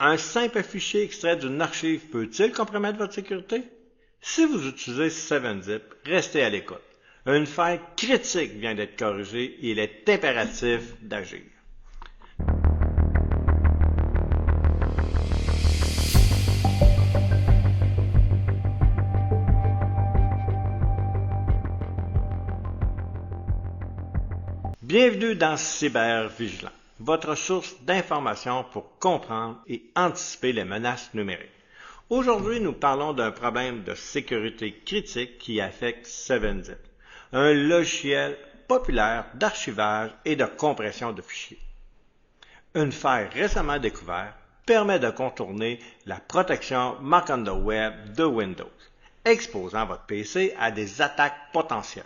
Un simple fichier extrait d'une archive peut-il compromettre votre sécurité? Si vous utilisez 7-Zip, restez à l'écoute. Une faille critique vient d'être corrigée et il est impératif d'agir. Bienvenue dans Cybervigilant, votre source d'information pour comprendre et anticiper les menaces numériques. Aujourd'hui, nous parlons d'un problème de sécurité critique qui affecte 7-Zip, un logiciel populaire d'archivage et de compression de fichiers. Une faille récemment découverte permet de contourner la protection Mark on the Web de Windows, exposant votre PC à des attaques potentielles.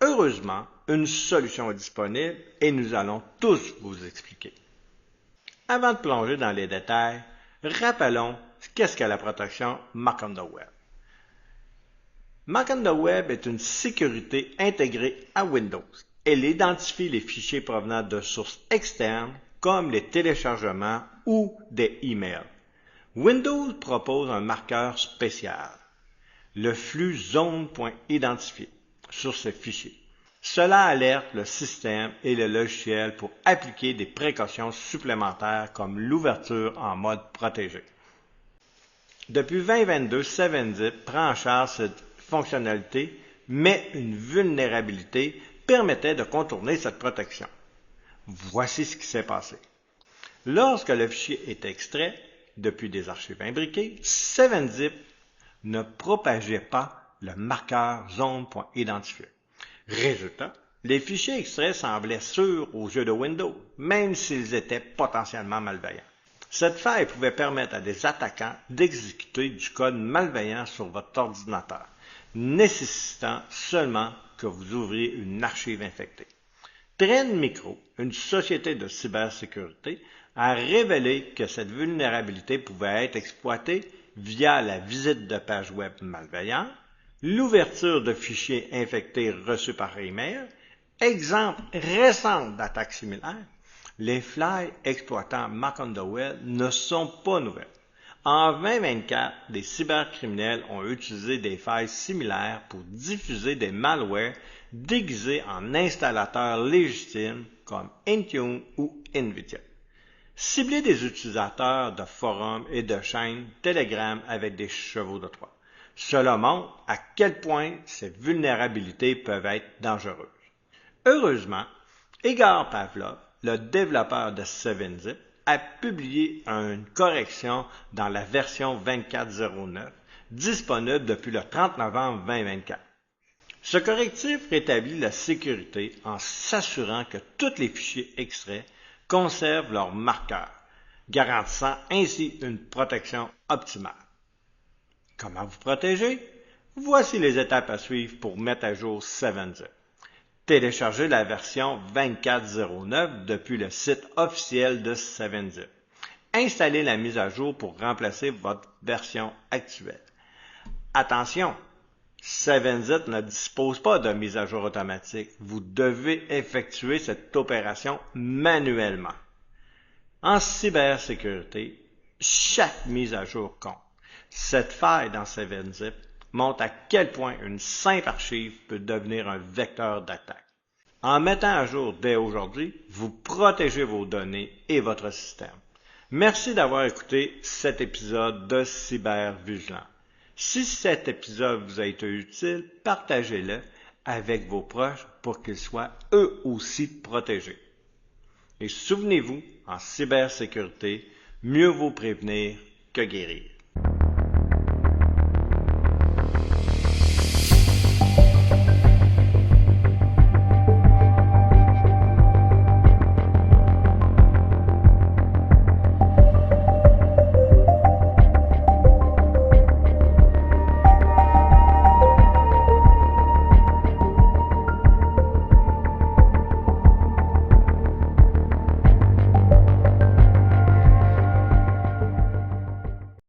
Heureusement, une solution est disponible et nous allons tous vous expliquer. Avant de plonger dans les détails, rappelons qu'est-ce qu'est la protection Mark on the Web. Mark on the Web est une sécurité intégrée à Windows. Elle identifie les fichiers provenant de sources externes comme les téléchargements ou des emails. Windows propose un marqueur spécial, le flux zone.identifié, sur ces fichiers. Cela alerte le système et le logiciel pour appliquer des précautions supplémentaires comme l'ouverture en mode protégé. Depuis 2022, 7-Zip prend en charge cette fonctionnalité, mais une vulnérabilité permettait de contourner cette protection. Voici ce qui s'est passé. Lorsque le fichier est extrait depuis des archives imbriquées, 7-Zip ne propageait pas le marqueur zone.identifié. Résultat, les fichiers extraits semblaient sûrs aux yeux de Windows, même s'ils étaient potentiellement malveillants. Cette faille pouvait permettre à des attaquants d'exécuter du code malveillant sur votre ordinateur, nécessitant seulement que vous ouvriez une archive infectée. Trend Micro, une société de cybersécurité, a révélé que cette vulnérabilité pouvait être exploitée via la visite de pages web malveillantes, l'ouverture de fichiers infectés reçus par email, exemple récent d'attaques similaires, les failles exploitant Mark on the Web ne sont pas nouvelles. En 2024, des cybercriminels ont utilisé des failles similaires pour diffuser des malwares déguisés en installateurs légitimes comme Intune ou NVIDIA. Cibler des utilisateurs de forums et de chaînes Telegram avec des chevaux de Troie. Cela montre à quel point ces vulnérabilités peuvent être dangereuses. Heureusement, Igor Pavlov, le développeur de 7-Zip, a publié une correction dans la version 24.09, disponible depuis le 30 novembre 2024. Ce correctif rétablit la sécurité en s'assurant que tous les fichiers extraits conservent leur marqueur, garantissant ainsi une protection optimale. Comment vous protéger? Voici les étapes à suivre pour mettre à jour 7-Zip. Téléchargez la version 24.09 depuis le site officiel de 7-Zip. Installez la mise à jour pour remplacer votre version actuelle. Attention, 7-Zip ne dispose pas de mise à jour automatique. Vous devez effectuer cette opération manuellement. En cybersécurité, chaque mise à jour compte. Cette faille dans 7-Zip montre à quel point une simple archive peut devenir un vecteur d'attaque. En mettant à jour dès aujourd'hui, vous protégez vos données et votre système. Merci d'avoir écouté cet épisode de Cybervigilant. Si cet épisode vous a été utile, partagez-le avec vos proches pour qu'ils soient eux aussi protégés. Et souvenez-vous, en cybersécurité, mieux vaut prévenir que guérir.